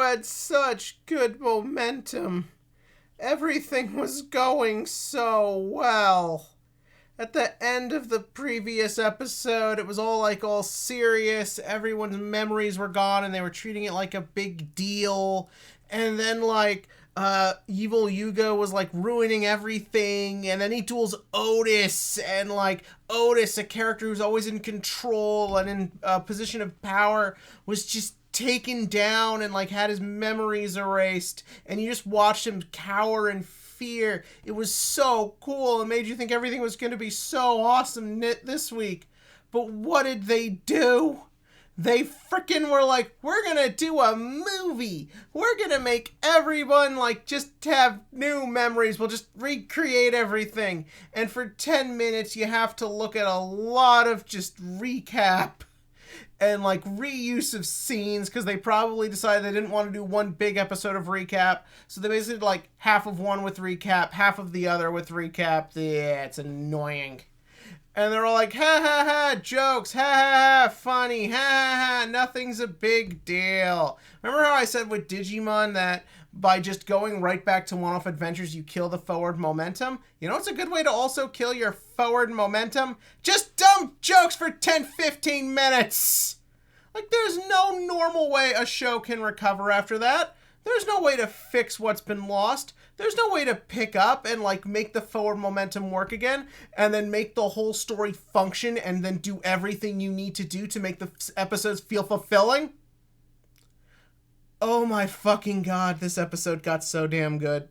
had such good momentum. Everything was going so well. At the end of the previous episode, it was all serious. Everyone's memories were gone and they were treating it like a big deal. And then evil YGO was ruining everything. And then he duels Otis, and Otis, a character who's always in control and in a position of power, was just taken down and had his memories erased, and you just watched him cower in fear. It was so cool. It made you think everything was going to be so awesome this week. But what did they do? They freaking were we're going to do a movie. We're going to make everyone just have new memories. We'll just recreate everything. And for 10 minutes, you have to look at a lot of just recap and reuse of scenes, because they probably decided they didn't want to do one big episode of recap. So they basically did half of one with recap, half of the other with recap. Yeah, it's annoying. And they're all ha ha ha, jokes, ha ha ha, funny, ha ha ha, nothing's a big deal. Remember how I said with Digimon that by just going right back to one-off adventures, you kill the forward momentum? You know what's a good way to also kill your forward momentum? Just dumb jokes for 10-15 minutes! There's no normal way a show can recover after that. There's no way to fix what's been lost. There's no way to pick up and make the forward momentum work again, and then make the whole story function, and then do everything you need to do to make the episodes feel fulfilling. Oh my fucking god, this episode got so damn good.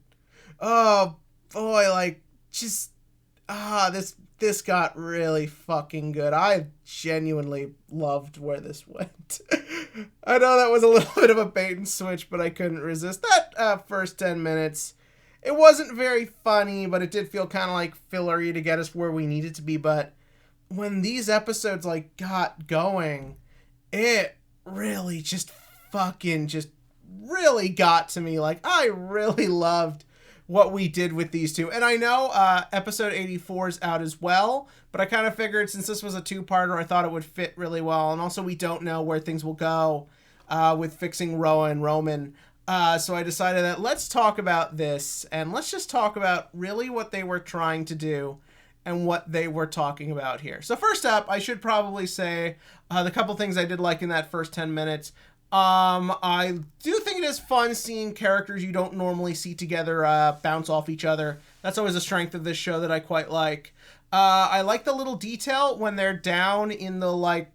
Oh boy, this got really fucking good. I genuinely loved where this went. I know that was a little bit of a bait and switch, but I couldn't resist. That first 10 minutes, it wasn't very funny, but it did feel kind of fillery to get us where we needed to be. But when these episodes got going, it really just really got to me. I really loved what we did with these two. And I know episode 84 is out as well, but I kind of figured since this was a two-parter, I thought it would fit really well. And also we don't know where things will go with fixing Roa and Roman. So I decided that let's talk about this, and let's just talk about really what they were trying to do and what they were talking about here. So first up, I should probably say the couple things I did like in that first 10 minutes. I do think it is fun seeing characters you don't normally see together bounce off each other. That's always a strength of this show that I quite like. I like the little detail when they're down in the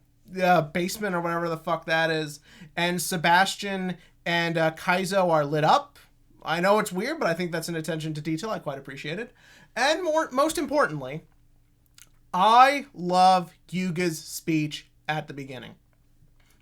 basement or whatever the fuck that is, and Sebastian and Kaizo are lit up. I know it's weird, but I think that's an attention to detail I quite appreciate it. And most importantly, I love Yuga's speech at the beginning.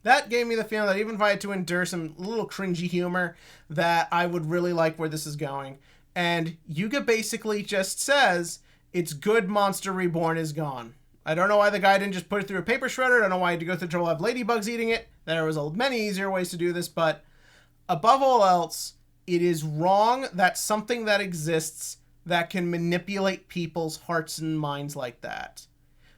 That gave me the feeling that even if I had to endure some little cringy humor, that I would really like where this is going. And Yuga basically just says, it's good Monster Reborn is gone. I don't know why the guy didn't just put it through a paper shredder. I don't know why he had to go through trouble of ladybugs eating it. There was many easier ways to do this, but above all else, it is wrong that something that exists that can manipulate people's hearts and minds like that.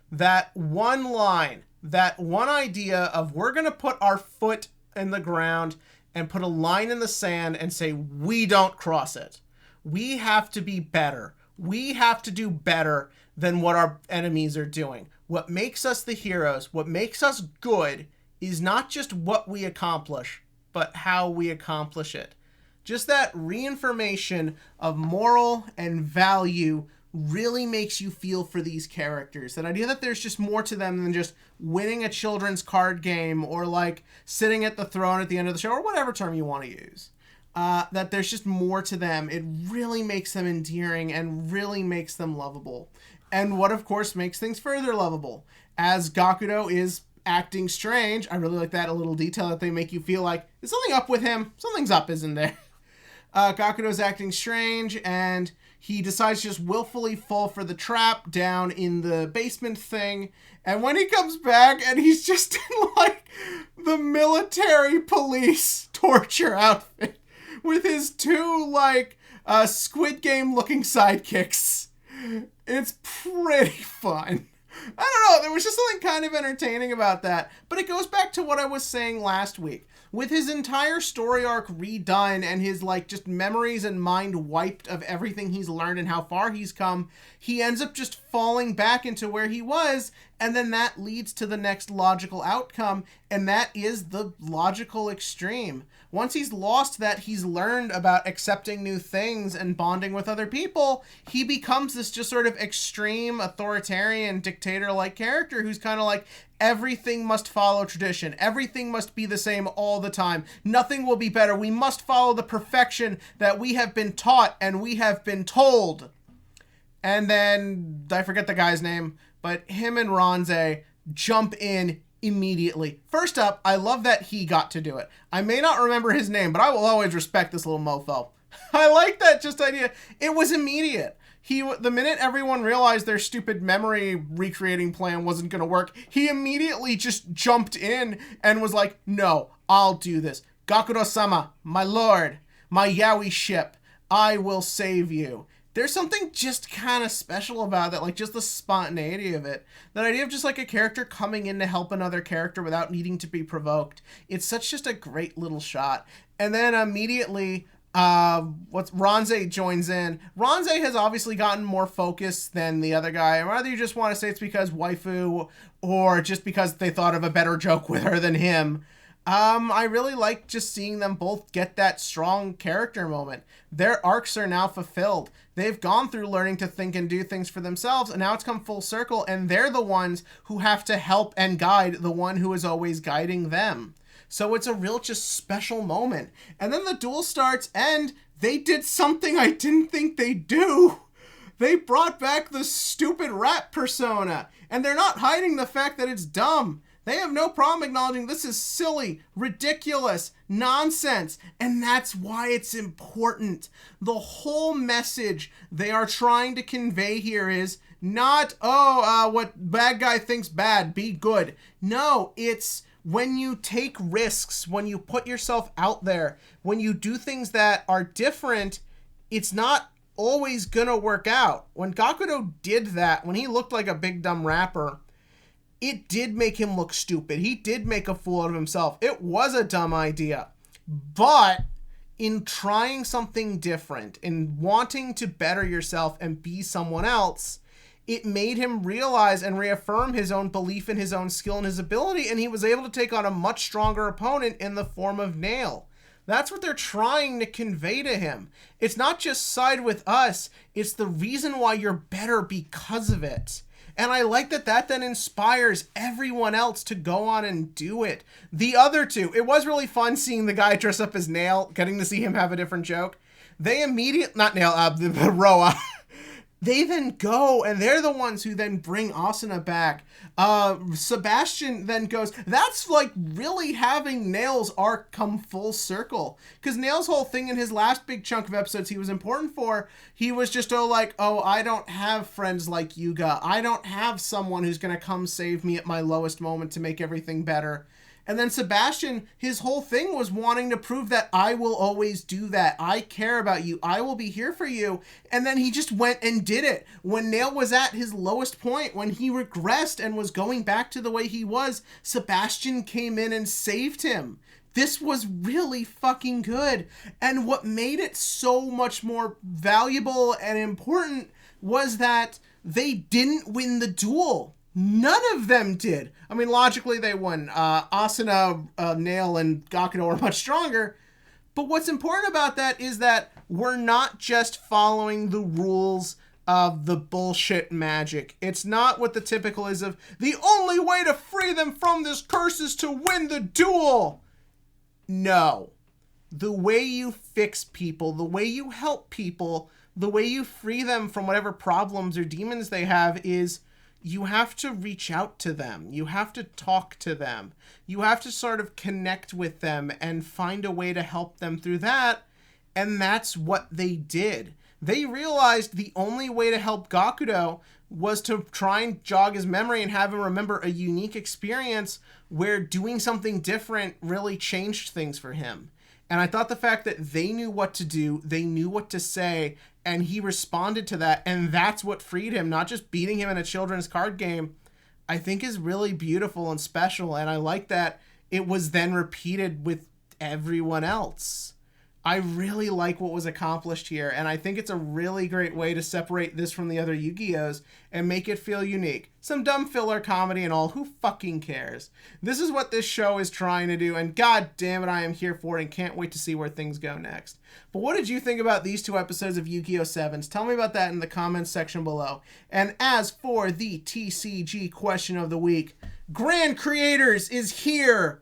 That one line, that one idea of we're going to put our foot in the ground and put a line in the sand and say, we don't cross it. We have to be better. We have to do better than what our enemies are doing. What makes us the heroes, what makes us good, is not just what we accomplish, but how we accomplish it. Just that reinformation of moral and value really makes you feel for these characters. That idea that there's just more to them than just winning a children's card game or sitting at the throne at the end of the show, or whatever term you want to use. That there's just more to them. It really makes them endearing and really makes them lovable. And what, of course, makes things further lovable. As Gakudo is acting strange, I really like that a little detail that they make you feel like, is something up with him? Something's up, isn't there? Gakudo's acting strange, and he decides to just willfully fall for the trap down in the basement thing. And when he comes back, and he's just in, the military police torture outfit with his two, Squid Game-looking sidekicks. It's pretty fun. I don't know. There was just something kind of entertaining about that. But it goes back to what I was saying last week. With his entire story arc redone and his, like, just memories and mind wiped of everything he's learned and how far he's come, he ends up just falling back into where he was, and then that leads to the next logical outcome, and that is the logical extreme. Once he's lost that, he's learned about accepting new things and bonding with other people, he becomes this just sort of extreme, authoritarian, dictator-like character who's kind of like, everything must follow tradition. Everything must be the same all the time. Nothing will be better. We must follow the perfection that we have been taught and we have been told. And then, I forget the guy's name, but him and Ronze jump in immediately. First up, I love that he got to do it. I may not remember his name, but I will always respect this little mofo. I like that just idea. It was immediate. The minute everyone realized their stupid memory recreating plan wasn't going to work, he immediately just jumped in and was like, no, I'll do this. Gakuro-sama, my lord, my yaoi ship, I will save you. There's something just kind of special about that, like just the spontaneity of it. That idea of just like a character coming in to help another character without needing to be provoked. It's such just a great little shot. And then immediately, Ronze joins in. Ronze has obviously gotten more focus than the other guy. And whether you just want to say it's because waifu or just because they thought of a better joke with her than him. I really like just seeing them both get that strong character moment. Their arcs are now fulfilled. They've gone through learning to think and do things for themselves, and now it's come full circle, and they're the ones who have to help and guide the one who is always guiding them. So it's a real just special moment. And then the duel starts, and they did something I didn't think they'd do. They brought back the stupid rat persona, and they're not hiding the fact that it's dumb. They have no problem acknowledging this is silly, ridiculous, nonsense, and that's why it's important. The whole message they are trying to convey here is not, what bad guy thinks bad, be good. No, it's when you take risks, when you put yourself out there, when you do things that are different, it's not always gonna work out. When Gakudo did that, when he looked like a big dumb rapper, it did make him look stupid. He did make a fool out of himself. It was a dumb idea. But in trying something different, in wanting to better yourself and be someone else, it made him realize and reaffirm his own belief in his own skill and his ability, and he was able to take on a much stronger opponent in the form of Nail. That's what they're trying to convey to him. It's not just side with us, it's the reason why you're better because of it. And I like that then inspires everyone else to go on and do it. The other two, it was really fun seeing the guy dress up as Nail, getting to see him have a different joke. They immediately, not Nail, the Roa. They then go, and they're the ones who then bring Asuna back. Sebastian then goes, that's like really having Nail's arc come full circle. Because Nail's whole thing in his last big chunk of episodes he was important for, he was just I don't have friends like Yuga. I don't have someone who's going to come save me at my lowest moment to make everything better. And then Sebastian, his whole thing was wanting to prove that I will always do that. I care about you. I will be here for you. And then he just went and did it. When Nail was at his lowest point, when he regressed and was going back to the way he was, Sebastian came in and saved him. This was really fucking good. And what made it so much more valuable and important was that they didn't win the duel. None of them did. I mean, logically they won. Asuna, Nail, and Gakudo are much stronger. But what's important about that is that we're not just following the rules of the bullshit magic. It's not what the typical is of, the only way to free them from this curse is to win the duel. No. The way you fix people, the way you help people, the way you free them from whatever problems or demons they have is you have to reach out to them. You have to talk to them. You have to sort of connect with them and find a way to help them through that. And that's what they did. They realized the only way to help Gakudo was to try and jog his memory and have him remember a unique experience where doing something different really changed things for him. And I thought the fact that they knew what to do, they knew what to say, and he responded to that, and that's what freed him, not just beating him in a children's card game, I think is really beautiful and special, and I like that it was then repeated with everyone else. I really like what was accomplished here, and I think it's a really great way to separate this from the other Yu-Gi-Ohs and make it feel unique. Some dumb filler comedy and all, who fucking cares? This is what this show is trying to do, and god damn it, I am here for it and can't wait to see where things go next. But what did you think about these 2 episodes of Yu-Gi-Oh! 7s? Tell me about that in the comments section below. And as for the TCG question of the week, Grand Creators is here!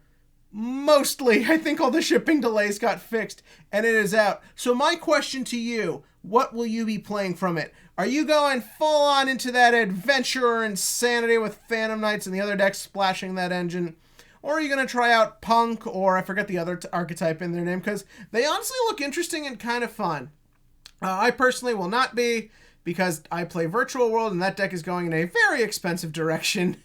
Mostly. I think all the shipping delays got fixed and it is out. So my question to you, what will you be playing from it? Are you going full on into that adventure insanity with Phantom Knights and the other decks splashing that engine? Or are you going to try out Punk, or I forget the other archetype in their name, because they honestly look interesting and kind of fun. I personally will not be, because I play Virtual World and that deck is going in a very expensive direction.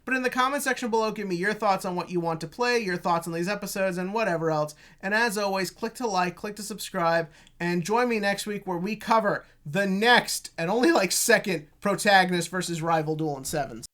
But in the comment section below, give me your thoughts on what you want to play, your thoughts on these episodes, and whatever else. And as always, click to like, click to subscribe, and join me next week where we cover the next, and only like second, protagonist versus rival duel in 7s.